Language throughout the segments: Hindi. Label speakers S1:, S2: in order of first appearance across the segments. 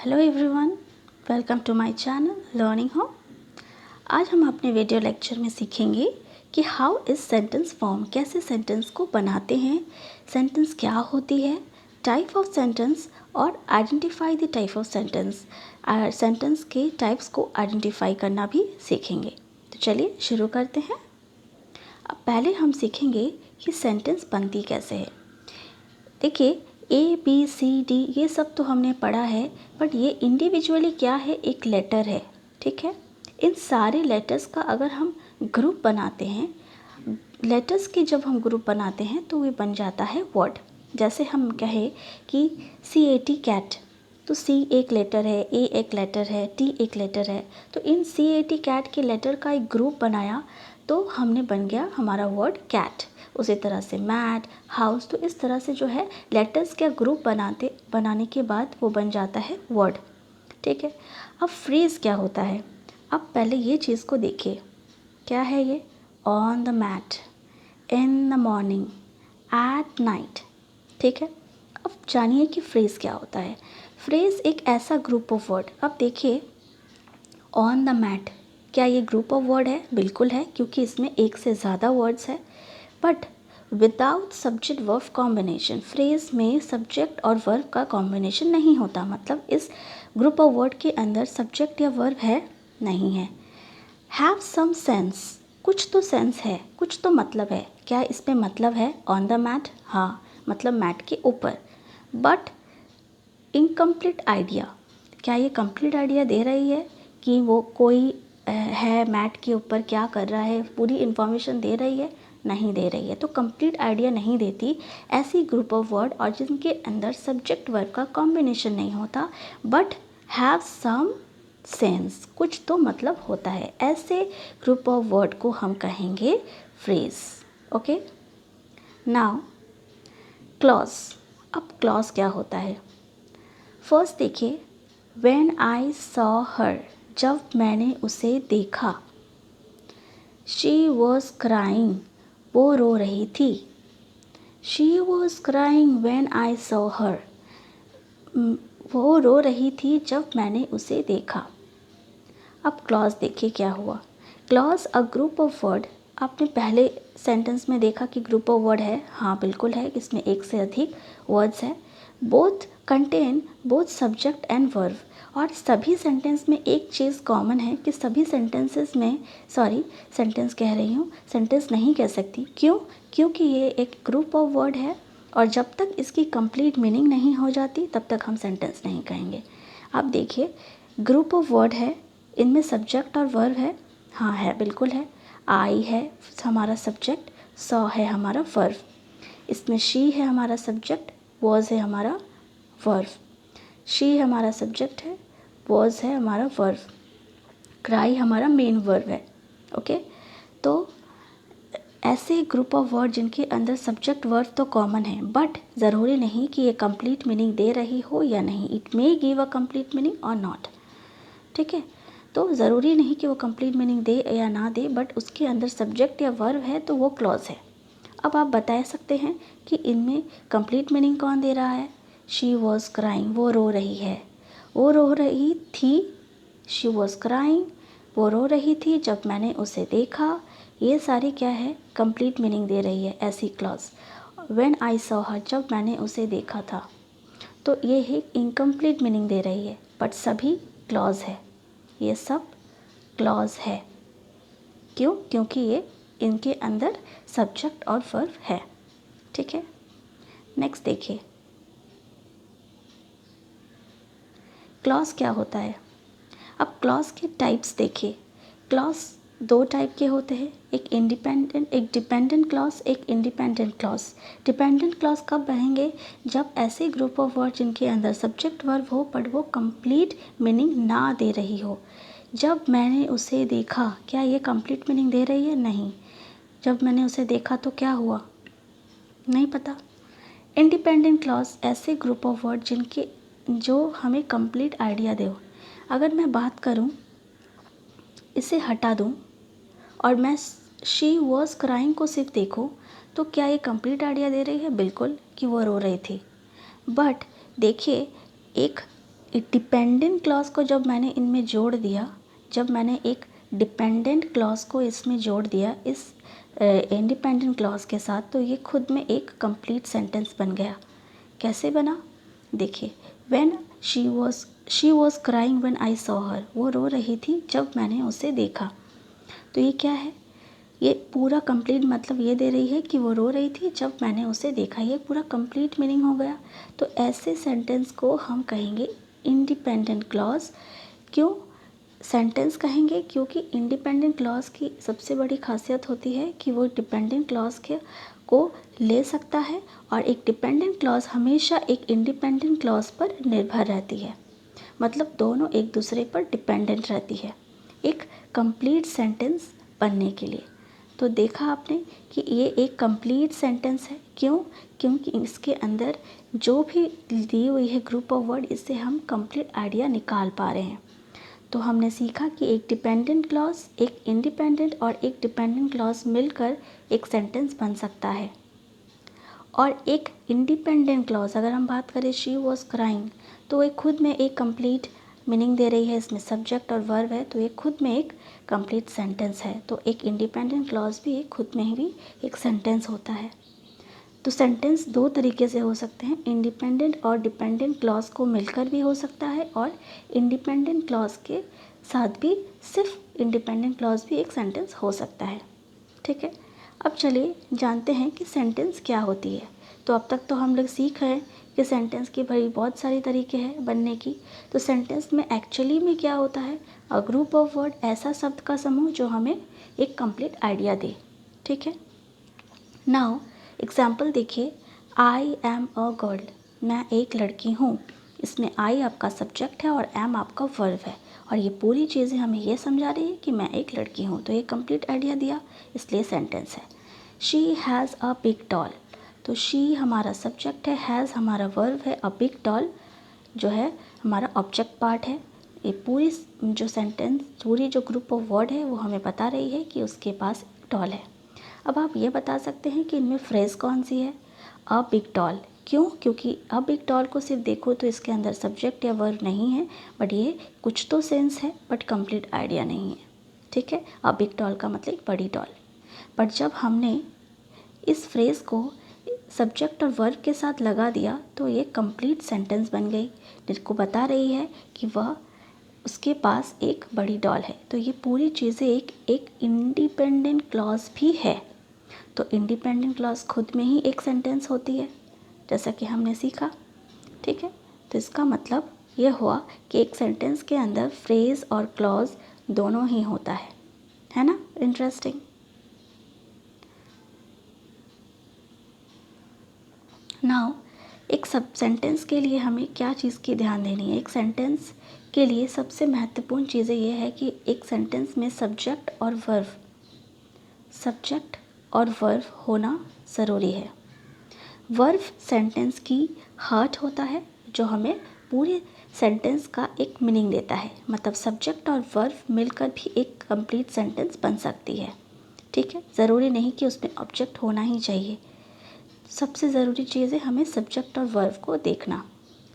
S1: Hello everyone, welcome to my channel learning home. आज हम अपने वीडियो लेक्चर में सीखेंगे कि हाउ इज़ सेंटेंस फॉर्म, कैसे सेंटेंस को बनाते हैं, सेंटेंस क्या होती है, टाइप ऑफ सेंटेंस और identify the type of sentence. Sentence के टाइप्स को आइडेंटिफाई करना भी सीखेंगे। तो चलिए शुरू करते हैं। अब पहले हम सीखेंगे कि सेंटेंस बनती कैसे है। देखिए, ABCD ये सब तो हमने पढ़ा है, बट ये इंडिविजुअली क्या है, एक लेटर है। ठीक है, इन सारे लेटर्स का अगर हम ग्रुप बनाते हैं, लेटर्स के जब हम ग्रुप बनाते हैं तो ये बन जाता है वर्ड। जैसे हम कहें कि CAT कैट, तो C एक लेटर है, A एक लेटर है, T एक लेटर है, तो इन CAT कैट के लेटर का एक ग्रुप बनाया तो हमने बन गया हमारा वर्ड कैट। उसी तरह से मैट, हाउस, तो इस तरह से जो है लेटर्स का ग्रुप बनाने के बाद वो बन जाता है वर्ड। ठीक है, अब फ्रेज़ क्या होता है। अब पहले ये चीज़ को देखिए, क्या है ये, on the mat, in the morning, at night. ठीक है, अब जानिए कि फ्रेज़ क्या होता है। फ्रेज़ एक ऐसा ग्रुप ऑफ वर्ड। अब देखिए, ऑन द मैट, क्या ये ग्रुप ऑफ वर्ड है? बिल्कुल है, क्योंकि इसमें एक से ज़्यादा वर्ड्स है। But without subject verb combination, phrase में सब्जेक्ट और वर्ब का कॉम्बिनेशन नहीं होता, मतलब इस ग्रुप ऑफ वर्ड के अंदर सब्जेक्ट या वर्ब है नहीं है। हैव सम सेंस, कुछ तो सेंस है, कुछ तो मतलब है। क्या इसमें मतलब है ऑन द मैट? हाँ, मतलब मैट के ऊपर। बट इनकम्प्लीट आइडिया, क्या ये कंप्लीट आइडिया दे रही है कि वो कोई है मैट के ऊपर क्या कर रहा है, पूरी इन्फॉर्मेशन दे रही है? नहीं दे रही है। तो कंप्लीट आइडिया नहीं देती ऐसी ग्रुप ऑफ वर्ड और जिनके अंदर सब्जेक्ट वर्ब का कॉम्बिनेशन नहीं होता, बट हैव सम सेंस, कुछ तो मतलब होता है, ऐसे ग्रुप ऑफ वर्ड को हम कहेंगे फ्रेज। Okay, now clause. अब क्लॉज क्या होता है? फर्स्ट देखिए, व्हेन आई सॉ हर, जब मैंने उसे देखा। शी वॉज क्राइंग, वो रो रही थी। She was crying when I saw her, वो रो रही थी जब मैंने उसे देखा। अब क्लॉज देखिए क्या हुआ। Clause a group of word. आपने पहले सेंटेंस में देखा कि ग्रुप ऑफ वर्ड है, हाँ बिल्कुल है, इसमें एक से अधिक वर्ड्स है। Both contain both subject and verb. और सभी सेंटेंस में एक चीज़ कॉमन है कि सभी सेंटेंसेस में, सॉरी सेंटेंस कह रही हूँ, सेंटेंस नहीं कह सकती, क्यों? क्योंकि ये एक ग्रुप ऑफ वर्ड है और जब तक इसकी कंप्लीट मीनिंग नहीं हो जाती तब तक हम सेंटेंस नहीं कहेंगे। अब देखिए, ग्रुप ऑफ वर्ड है, इनमें सब्जेक्ट और वर्ब है, हाँ है, बिल्कुल है। आई है हमारा सब्जेक्ट, सॉ है हमारा वर्ब, इसमें शी है हमारा सब्जेक्ट, वॉज है हमारा वर्ब। शी हमारा सब्जेक्ट है, वॉज है हमारा वर्ब, क्राई हमारा मेन वर्ब है। ओके, तो ऐसे ग्रुप ऑफ वर्ड जिनके अंदर सब्जेक्ट वर्ब तो कॉमन है, बट ज़रूरी नहीं कि ये कंप्लीट मीनिंग दे रही हो या नहीं। It may give a complete meaning और नॉट। ठीक है, तो ज़रूरी नहीं कि वो कंप्लीट मीनिंग दे या ना दे, बट उसके अंदर सब्जेक्ट या वर्ब है तो वो क्लॉज है। अब आप बता सकते हैं कि इनमें कंप्लीट मीनिंग कौन दे रहा है? शी वॉज क्राइंग, वो रो रही है, वो रो रही थी। शी वॉज क्राइंग, वो रो रही थी जब मैंने उसे देखा। ये सारी क्या है, कंप्लीट मीनिंग दे रही है ऐसी clause. When I saw her, जब मैंने उसे देखा था, तो ये है इनकम्प्लीट मीनिंग दे रही है, बट सभी क्लॉज है, ये सब क्लॉज है। क्यों? क्योंकि ये इनके अंदर सब्जेक्ट और वर्ब है। ठीक है, नेक्स्ट देखिए, क्लॉज क्या होता है। अब क्लॉज के टाइप्स देखिए। क्लॉज दो टाइप के होते हैं, एक डिपेंडेंट क्लॉज, एक इंडिपेंडेंट क्लॉज। डिपेंडेंट क्लॉज कब बनेंगे? जब ऐसे ग्रुप ऑफ वर्ड जिनके अंदर सब्जेक्ट वर्ब हो बट वो कंप्लीट मीनिंग ना दे रही हो। जब मैंने उसे देखा, क्या ये कंप्लीट मीनिंग दे रही है? नहीं। जब मैंने उसे देखा तो क्या हुआ? नहीं पता। इंडिपेंडेंट क्लॉज ऐसे ग्रुप ऑफ वर्ड जो हमें कंप्लीट आइडिया दे। अगर मैं बात करूं, इसे हटा दूं और मैं शी वॉज क्राइंग को सिर्फ देखूं, तो क्या ये कंप्लीट आइडिया दे रही है? बिल्कुल, कि वो रो रही थी। बट देखिए, एक एक डिपेंडेंट क्लॉज को जब मैंने इनमें जोड़ दिया, जब मैंने एक डिपेंडेंट क्लॉज को इसमें जोड़ दिया इस इंडिपेंडेंट क्लॉज के साथ, तो ये खुद में एक कंप्लीट सेंटेंस बन गया। कैसे बना देखिए, when she was crying when I saw her, वो रो रही थी जब मैंने उसे देखा। तो ये क्या है, ये पूरा कंप्लीट मतलब ये दे रही है कि वो रो रही थी जब मैंने उसे देखा, ये पूरा कंप्लीट मीनिंग हो गया। तो ऐसे सेंटेंस को हम कहेंगे इंडिपेंडेंट क्लॉज। क्यों सेंटेंस कहेंगे? क्योंकि इंडिपेंडेंट क्लॉज की सबसे बड़ी खासियत होती है कि वो डिपेंडेंट क्लॉज को ले सकता है, और एक डिपेंडेंट क्लॉज हमेशा एक इंडिपेंडेंट क्लॉज पर निर्भर रहती है, मतलब दोनों एक दूसरे पर डिपेंडेंट रहती है एक कंप्लीट सेंटेंस बनने के लिए। तो देखा आपने कि ये एक कंप्लीट सेंटेंस है। क्यों? क्योंकि इसके अंदर जो भी दी हुई है ग्रुप ऑफ वर्ड, इससे हम कंप्लीट आइडिया निकाल पा रहे हैं। तो हमने सीखा कि एक डिपेंडेंट क्लॉज, एक इंडिपेंडेंट और एक डिपेंडेंट क्लॉज मिलकर एक सेंटेंस बन सकता है। और एक इंडिपेंडेंट क्लॉज अगर हम बात करें, शी वॉज क्राइंग, तो ये खुद में एक कंप्लीट मीनिंग दे रही है, इसमें सब्जेक्ट और वर्ब है, तो ये खुद में एक कंप्लीट सेंटेंस है। तो एक इंडिपेंडेंट क्लॉज भी खुद में ही एक सेंटेंस होता है। तो सेंटेंस दो तरीके से हो सकते हैं, इंडिपेंडेंट और डिपेंडेंट क्लॉज को मिलकर भी हो सकता है, और इंडिपेंडेंट क्लॉज के साथ भी सिर्फ इंडिपेंडेंट क्लॉज भी एक सेंटेंस हो सकता है। ठीक है, अब चलिए जानते हैं कि सेंटेंस क्या होती है। तो अब तक तो हम लोग सीख रहे हैं कि सेंटेंस की भाई बहुत सारी तरीके हैं बनने की। तो सेंटेंस में एक्चुअली में क्या होता है, अ ग्रुप ऑफ वर्ड, ऐसा शब्द का समूह जो हमें एक कंप्लीट आइडिया दे। ठीक है, नाउ एग्जाम्पल देखिए, आई एम अ गर्ल, मैं एक लड़की हूँ। इसमें आई आपका सब्जेक्ट है और एम आपका वर्ब है, और ये पूरी चीज़ें हमें ये समझा रही है कि मैं एक लड़की हूँ। तो ये कंप्लीट आइडिया दिया, इसलिए सेंटेंस है। She has a big doll, तो शी हमारा सब्जेक्ट है, हैज़ हमारा वर्ब है, अ बिग डॉल जो है हमारा ऑब्जेक्ट पार्ट है। ये पूरी जो सेंटेंस, पूरी जो ग्रुप ऑफ वर्ड है वो हमें बता रही है कि उसके पास डॉल है। अब आप ये बता सकते हैं कि इनमें फ्रेज़ कौन सी है, अ बिग डॉल। क्यों? क्योंकि अ बिग डॉल को सिर्फ देखो तो इसके अंदर सब्जेक्ट या वर्ब नहीं है, बट ये कुछ तो सेंस है, बट कंप्लीट आइडिया नहीं है। ठीक है, अ बिग डॉल का मतलब एक बड़ी डॉल। बट जब हमने इस फ्रेज़ को सब्जेक्ट और वर्ब के साथ लगा दिया तो ये कंप्लीट सेंटेंस बन गई, जिसको बता रही है कि वह उसके पास एक बड़ी डॉल है। तो ये पूरी चीज़ें एक इंडिपेंडेंट क्लॉज भी है। तो इंडिपेंडेंट क्लॉज खुद में ही एक सेंटेंस होती है, जैसा कि हमने सीखा। ठीक है, तो इसका मतलब ये हुआ कि एक सेंटेंस के अंदर फ्रेज़ और क्लॉज दोनों ही होता है ना? इंटरेस्टिंग। नाउ एक सब सेंटेंस के लिए हमें क्या चीज़ की ध्यान देनी है? एक सेंटेंस के लिए सबसे महत्वपूर्ण चीज़ें ये है कि एक सेंटेंस में सब्जेक्ट और वर्ब होना ज़रूरी है। वर्ब सेंटेंस की हार्ट होता है, जो हमें पूरे सेंटेंस का एक मीनिंग देता है। मतलब सब्जेक्ट और वर्ब मिलकर भी एक कंप्लीट सेंटेंस बन सकती है। ठीक है, ज़रूरी नहीं कि उसमें ऑब्जेक्ट होना ही चाहिए। सबसे ज़रूरी चीज़ है हमें सब्जेक्ट और वर्ब को देखना।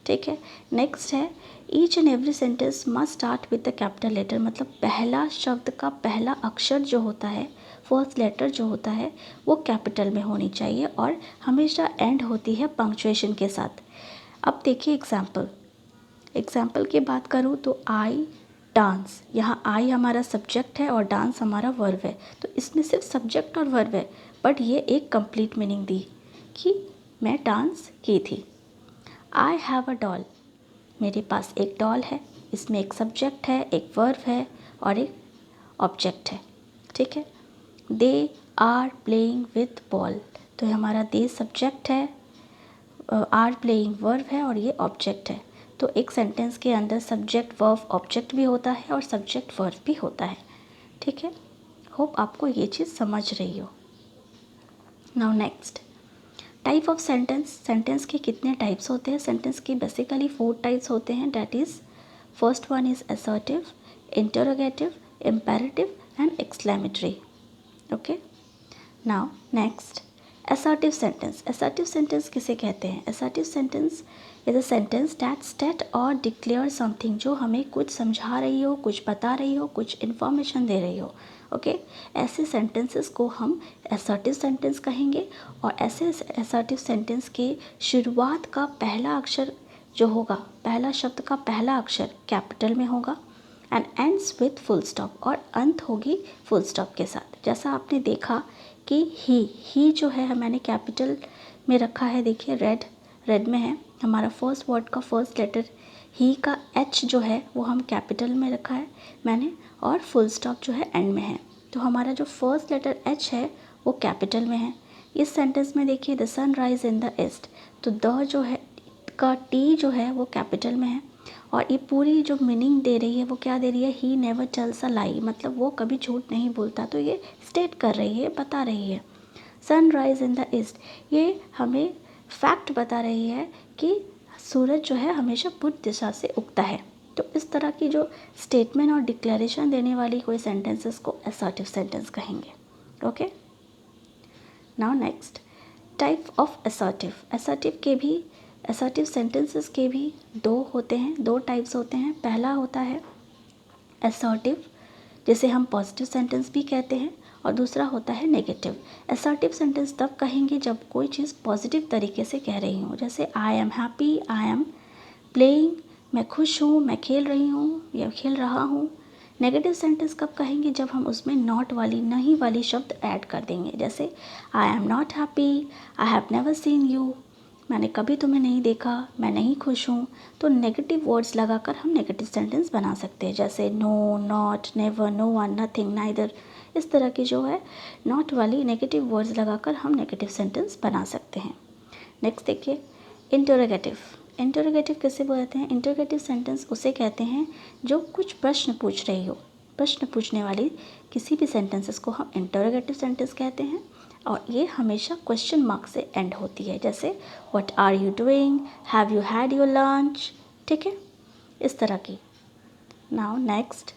S1: ठीक है, नेक्स्ट है, each and every sentence must start with the capital letter. मतलब पहला शब्द का पहला अक्षर जो होता है, फर्स्ट लेटर जो होता है, वो कैपिटल में होनी चाहिए, और हमेशा एंड होती है पंक्चुएशन के साथ। अब देखिए एग्जाम्पल की बात करूँ तो आई डांस, यहाँ आई हमारा सब्जेक्ट है और डांस हमारा वर्ब है। तो इसमें सिर्फ सब्जेक्ट और वर्ब है, बट ये एक कंप्लीट मीनिंग दी कि मैं डांस की थी। आई हैव अ डॉल, मेरे पास एक डॉल है। इसमें एक सब्जेक्ट है, एक वर्ब है और एक ऑब्जेक्ट है। ठीक है, they are playing with ball, तो हमारा दे सब्जेक्ट है, आर प्लेइंग वर्ब है और ये ऑब्जेक्ट है। तो एक सेंटेंस के अंदर सब्जेक्ट वर्ब ऑब्जेक्ट भी होता है और सब्जेक्ट वर्ब भी होता है। ठीक है, होप आपको ये चीज़ समझ रही हो। Now next, type of sentence के कितने टाइप्स होते हैं? सेंटेंस के बेसिकली 4 टाइप्स होते हैं, that is first one is assertive, interrogative, imperative and exclamatory. Okay, now next, assertive sentence किसे कहते हैं? Assertive sentence is a sentence that state और डिक्लेयर समथिंग, जो हमें कुछ समझा रही हो, कुछ बता रही हो, कुछ इन्फॉर्मेशन दे रही हो। ओके, ऐसे सेंटेंसेस को हम असर्टिव सेंटेंस कहेंगे। और ऐसे असर्टिव सेंटेंस के शुरुआत का पहला अक्षर जो होगा, पहला शब्द का पहला अक्षर कैपिटल में होगा and ends with full stop, और अंत होगी फुल स्टॉप के साथ। जैसा आपने देखा कि ही जो है मैंने कैपिटल में रखा है, देखिए रेड में है हमारा फर्स्ट वर्ड का फर्स्ट लेटर। ही का एच जो है वो हम कैपिटल में रखा है मैंने, और फुल स्टॉप जो है एंड में है। तो हमारा जो फर्स्ट लेटर एच है वो कैपिटल में है। इस सेंटेंस में देखिए the sun rise in the east, तो द जो है का टी जो है वो कैपिटल में है। और ये पूरी जो मीनिंग दे रही है वो क्या दे रही है, ही नेवर टेल्स अ लाई, मतलब वो कभी झूठ नहीं बोलता। तो ये स्टेट कर रही है, बता रही है। सनराइज इन द ईस्ट, ये हमें फैक्ट बता रही है कि सूरज जो है हमेशा पूर्व दिशा से उगता है। तो इस तरह की जो स्टेटमेंट और डिक्लेरेशन देने वाली कोई सेंटेंसेस को असर्टिव सेंटेंस कहेंगे। Okay, now next type of assertive. Assertive sentences के भी दो टाइप्स होते हैं। पहला होता है असर्टिव, जिसे हम पॉजिटिव सेंटेंस भी कहते हैं, और दूसरा होता है नेगेटिव। असर्टिव सेंटेंस तब कहेंगे जब कोई चीज़ पॉजिटिव तरीके से कह रही हूँ, जैसे I am happy, I am playing, मैं खुश हूँ, मैं खेल रही हूँ या खेल रहा हूँ। नेगेटिव सेंटेंस कब कहेंगे, जब हम उसमें नॉट वाली, नहीं वाली शब्द ऐड कर देंगे, जैसे I am not happy, I have never seen you, मैंने कभी तुम्हें नहीं देखा, मैं नहीं खुश हूँ। तो नेगेटिव वर्ड्स लगाकर हम नेगेटिव सेंटेंस बना सकते हैं, जैसे no, not, never, no one, nothing, neither. इस तरह की जो है नॉट वाली नेगेटिव वर्ड्स लगाकर हम नेगेटिव सेंटेंस बना सकते हैं। नेक्स्ट देखिए इंटरोगेटिव। इंटरोगेटिव किसे बोलते हैं? इंटरोगेटिव सेंटेंस उसे कहते हैं जो कुछ प्रश्न पूछ रही हो। प्रश्न पूछने वाली किसी भी सेंटेंसेस को हम इंटरोगेटिव सेंटेंस कहते हैं, और ये हमेशा क्वेश्चन मार्क से एंड होती है, जैसे what are you doing, have you had your lunch, ठीक है, इस तरह की। Now next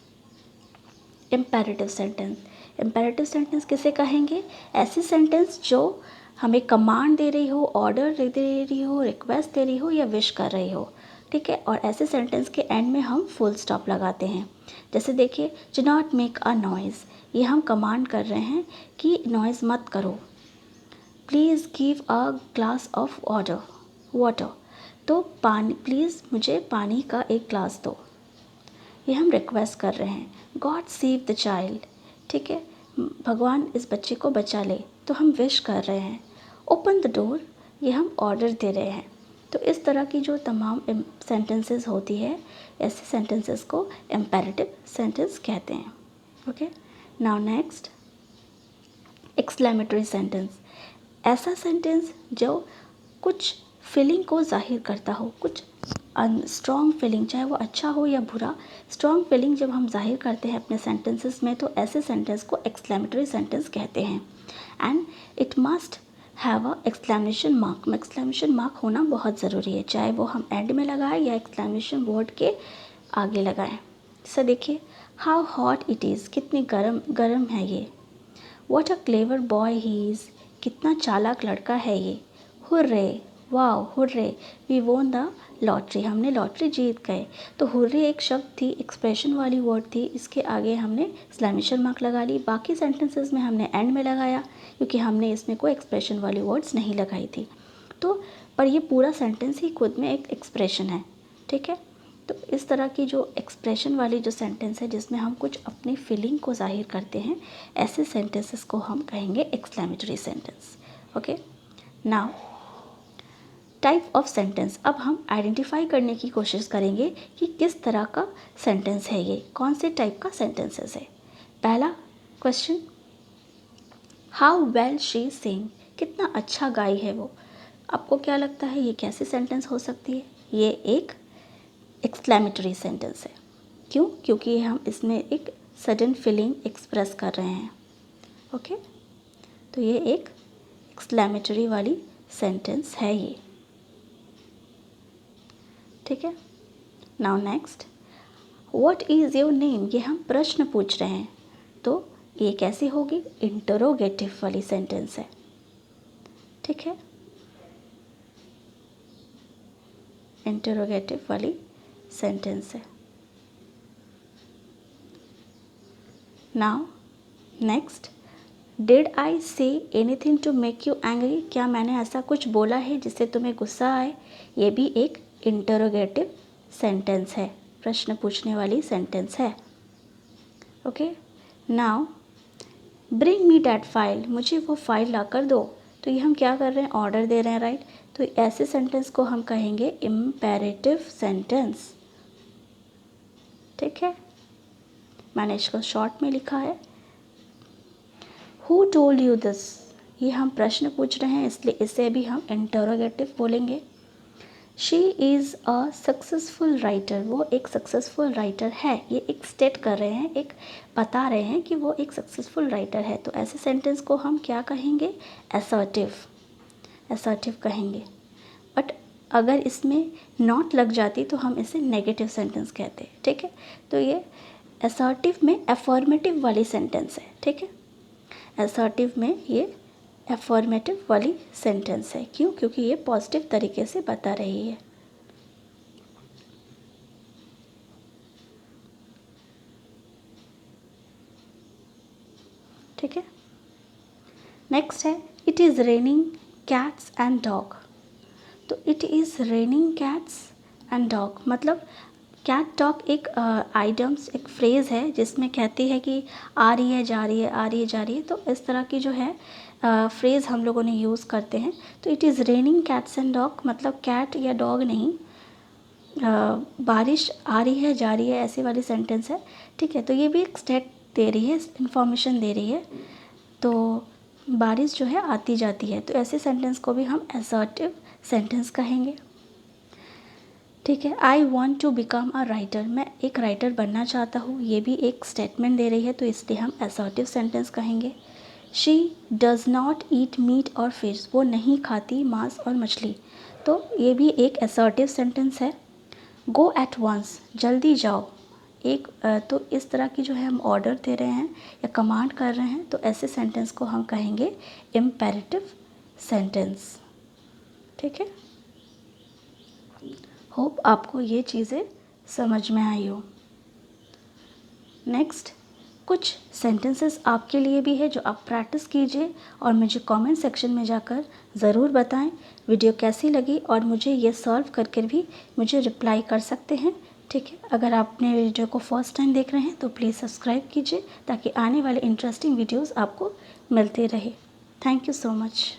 S1: imperative sentence. Imperative sentence किसे कहेंगे? ऐसी सेंटेंस जो हमें कमांड दे रही हो, ऑर्डर दे रही हो, रिक्वेस्ट दे रही हो या विश कर रही हो, ठीक है। और ऐसे सेंटेंस के एंड में हम फुल स्टॉप लगाते हैं। जैसे देखिए do not make a noise, ये हम कमांड कर रहे हैं कि नॉइज़ मत करो। Please give a glass of water, तो पानी, प्लीज़ मुझे पानी का एक ग्लास दो, ये हम रिक्वेस्ट कर रहे हैं। गॉड सेव द चाइल्ड, ठीक है, भगवान इस बच्चे को बचा ले, तो हम विश कर रहे हैं। ओपन द डोर, ये हम ऑर्डर दे रहे हैं। तो इस तरह की जो तमाम सेंटेंसेस होती है, ऐसे सेंटेंसेस को इम्पेरेटिव सेंटेंस कहते हैं। Okay, now next exclamatory sentence. ऐसा सेंटेंस जो कुछ फीलिंग को जाहिर करता हो, कुछ स्ट्रॉन्ग फीलिंग, चाहे वो अच्छा हो या बुरा, स्ट्रॉन्ग फीलिंग जब हम जाहिर करते हैं अपने सेंटेंसेस में, तो ऐसे सेंटेंस को एक्सक्लेमेटरी सेंटेंस कहते हैं। And it must have a exclamation mark. Exclamation mark होना बहुत ज़रूरी है, चाहे वो हम एंड में लगाएं या एक्सक्लेमेशन वर्ड के आगे लगाएं। जैसे देखिए हाउ हॉट इट इज़, कितनी गर्म है ये। What a clever boy he is, कितना चालाक लड़का है ये। Hurray, wow, hurray, we won the lottery, हमने लॉटरी जीत गए। तो हुर्रे एक शब्द थी, एक्सप्रेशन वाली वर्ड थी, इसके आगे हमने एक्सक्लेमेशन मार्क लगा ली। बाकी सेंटेंसेस में हमने एंड में लगाया, क्योंकि हमने इसमें कोई एक्सप्रेशन वाली वर्ड्स नहीं लगाई थी। तो पर ये पूरा सेंटेंस ही खुद में एक एक्सप्रेशन है, ठीक है। तो इस तरह की जो एक्सप्रेशन वाली जो सेंटेंस है, जिसमें हम कुछ अपनी फीलिंग को जाहिर करते हैं, ऐसे सेंटेंसेस को हम कहेंगे exclamatory sentence. Okay, now type of sentence. अब हम आइडेंटिफाई करने की कोशिश करेंगे कि किस तरह का सेंटेंस है ये, कौन से टाइप का सेंटेंसेस है। पहला क्वेश्चन, हाउ वेल शी सिंग, कितना अच्छा गाई है वो। आपको क्या लगता है ये कैसी सेंटेंस हो सकती है? ये एक एक्सक्लेमेटरी सेंटेंस है। क्यों? क्योंकि हम इसमें एक सडन फीलिंग एक्सप्रेस कर रहे हैं। ओके, तो ये एक एक्सक्लेमेटरी वाली सेंटेंस है ये, ठीक है। Now next, what is your name, ये हम प्रश्न पूछ रहे हैं, तो ये कैसी होगी? इंटरोगेटिव वाली सेंटेंस है, ठीक है। इंटरोगेटिव वाली सेंटेंस है। Now next, did I say anything to make you angry? क्या मैंने ऐसा कुछ बोला है जिससे तुम्हें गुस्सा आए? ये भी एक इंटरोगेटिव सेंटेंस है, प्रश्न पूछने वाली सेंटेंस है। Okay, now bring me that file, मुझे वो फाइल ला कर दो। तो ये हम क्या कर रहे हैं, ऑर्डर दे रहे हैं, राइट। तो ऐसे सेंटेंस को हम कहेंगे इम्पेरेटिव सेंटेंस। ठीक है, मैंने इसको शॉर्ट में लिखा है। हु टोल्ड यू दिस, ये हम प्रश्न पूछ रहे हैं इसलिए इसे भी हम इंटरोगेटिव बोलेंगे। She is a successful writer, वो एक सक्सेसफुल राइटर है। ये एक स्टेट कर रहे हैं, एक बता रहे हैं कि वो एक सक्सेसफुल राइटर है। तो ऐसे सेंटेंस को हम क्या कहेंगे, असर्टिव, असर्टिव कहेंगे। बट अगर इसमें नॉट लग जाती तो हम इसे नेगेटिव सेंटेंस कहते हैं। ठीक है, तो ये असर्टिव में अफर्मेटिव वाली सेंटेंस है। ठीक है, असर्टिव में ये अफर्मेटिव वाली सेंटेंस है। क्यों? क्योंकि ये पॉजिटिव तरीके से बता रही है। ठीक है, नेक्स्ट है it is raining cats and dog. तो it is raining cats and dog मतलब कैट डॉग एक आइटम्स, एक फ्रेज़ है जिसमें कहती है कि आ रही है जा रही है, आ रही है जा रही है। तो इस तरह की जो है फ्रेज़ हम लोगों ने यूज़ करते हैं। तो it is raining cats and dog मतलब कैट या डॉग नहीं, बारिश आ रही है जा रही है ऐसी वाली सेंटेंस है। ठीक है, तो ये भी एक स्टेट दे रही है, इंफॉर्मेशन दे रही है। तो बारिश जो है आती जाती है, तो ऐसे सेंटेंस को भी हम असर्टिव सेंटेंस कहेंगे। ठीक है, I want to become a writer, मैं एक राइटर बनना चाहता हूँ, ये भी एक स्टेटमेंट दे रही है, तो इसलिए हम असर्टिव सेंटेंस कहेंगे। She does not eat meat और फिश, वो नहीं खाती मांस और मछली, तो ये भी एक असर्टिव सेंटेंस है। गो एट वंस, जल्दी जाओ, एक तो इस तरह की जो है हम ऑर्डर दे रहे हैं या कमांड कर रहे हैं, तो ऐसे सेंटेंस को हम कहेंगे इम्पेरेटिव सेंटेंस। ठीक है, होप आपको ये चीज़ें समझ में आई हो। नेक्स्ट, कुछ सेंटेंसेस आपके लिए भी है जो आप प्रैक्टिस कीजिए और मुझे कमेंट सेक्शन में जाकर ज़रूर बताएं वीडियो कैसी लगी, और मुझे ये सॉल्व करके भी मुझे रिप्लाई कर सकते हैं। ठीक है, अगर आपने वीडियो को फर्स्ट टाइम देख रहे हैं तो प्लीज़ सब्सक्राइब कीजिए ताकि आने वाले इंटरेस्टिंग वीडियोज़ आपको मिलते रहे। Thank you so much.